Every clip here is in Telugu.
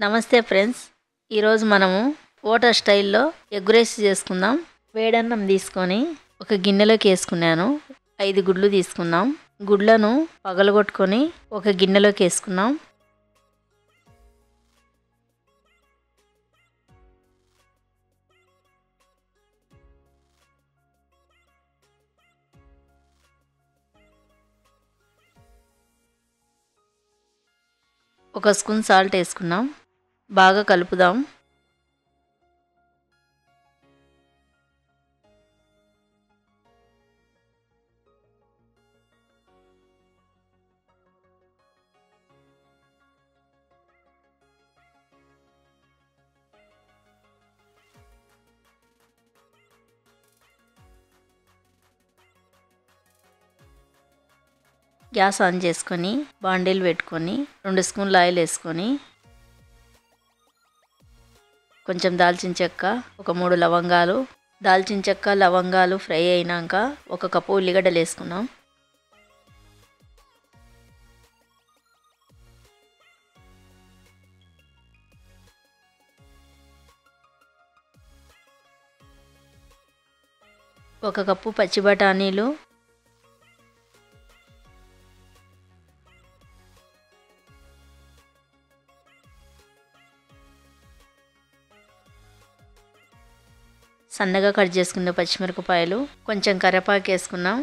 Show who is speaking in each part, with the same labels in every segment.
Speaker 1: నమస్తే ఫ్రెండ్స్, ఈరోజు మనము హోటల్ స్టైల్లో ఎగ్ రైస్ చేసుకుందాం. వేడన్నం తీసుకొని ఒక గిన్నెలోకి వేసుకున్నాను. 5 గుడ్లు తీసుకుందాం. గుడ్లను పగలగొట్టుకొని ఒక గిన్నెలోకి వేసుకున్నాం. ఒక స్పూన్ సాల్ట్ వేసుకున్నాం. బాగా కలుపుదాం. గ్యాస్ ఆన్ చేసుకొని బాండీలు పెట్టుకొని 2 స్పూన్ల ఆయిల్ వేసుకొని కొంచెం దాల్చిన చెక్క, ఒక 3 లవంగాలు, దాల్చిన చెక్క లవంగాలు ఫ్రై అయినాక 1 కప్పు ఉల్లిగడ్డలు వేసుకున్నాం. ఒక కప్పు పచ్చి బఠానీలు, సన్నగా కట్ చేసుకున్న పచ్చిమిరపకాయలు, కొంచెం కరివేపాకు వేసుకున్నాం.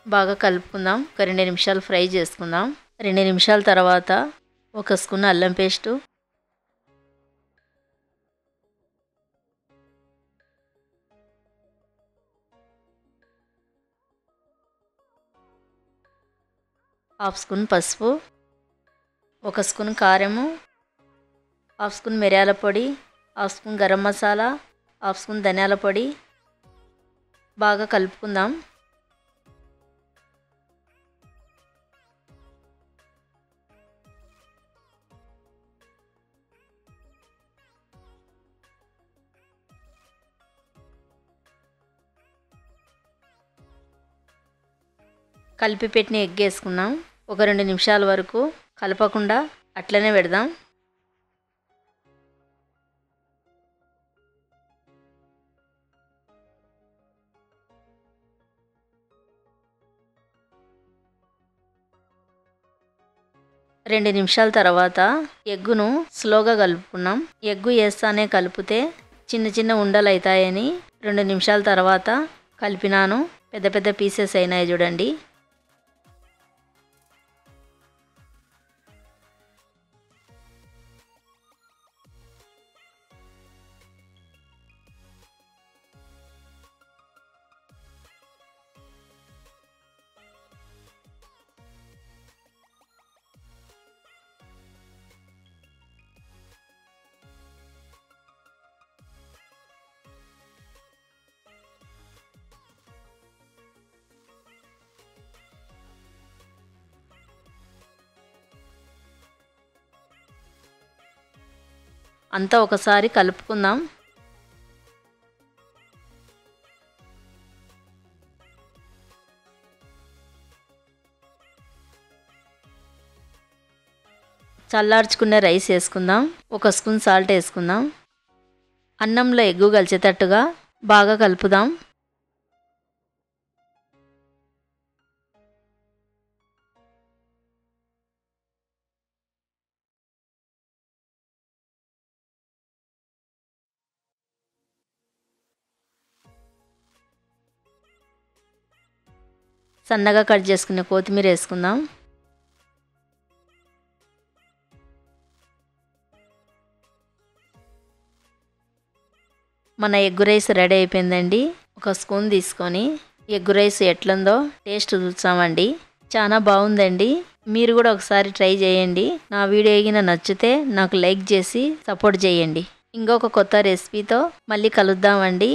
Speaker 1: బాగా కలుపుకుందాం. ఒక 2 నిమిషాలు ఫ్రై చేసుకుందాం. 2 నిమిషాల తర్వాత 1 స్పూన్ అల్లం పేస్టు, హాఫ్ స్పూన్ పసుపు, 1 స్పూన్ కారము, హాఫ్ స్పూన్ మిరియాల పొడి, half spoon garam masala, half spoon ధనియాల పొడి. బాగా కలుపుకుందాం. కలిపి పెట్టిన ఎగ్ వేసుకున్నాం. ఒక 2 నిమిషాల వరకు కలపకుండా అట్లనే పెడదాం. రెండు నిమిషాల తర్వాత ఎగ్గును స్లోగా కలుపుకున్నాం. ఎగ్గు వేస్తానే కలిపితే చిన్న చిన్న ఉండలు అవుతాయని 2 నిమిషాల తర్వాత కలిపినాను. పెద్ద పెద్ద పీసెస్ అయినాయి చూడండి. అంతా ఒకసారి కలుపుకుందాం. చల్లార్చుకున్న రైస్ వేసుకుందాం. 1 స్పూన్ సాల్ట్ వేసుకుందాం. అన్నంలో ఎగ్గు కలిసేటట్టుగా బాగా కలుపుదాం. సన్నగా కట్ చేసుకున్న కొత్తిమీర వేసుకుందాం. మన ఎగ్ రైస్ రెడీ అయిపోయిందండి. 1 స్పూన్ తీసుకొని ఎగ్ రైస్ ఎట్లుందో టేస్ట్ చూసామండి. చాలా బాగుందండి. మీరు కూడా ఒకసారి ట్రై చేయండి. నా వీడియో ఏగిన నచ్చితే నాకు లైక్ చేసి సపోర్ట్ చేయండి. ఇంకొక కొత్త రెసిపీతో మళ్ళీ కలుద్దామండి.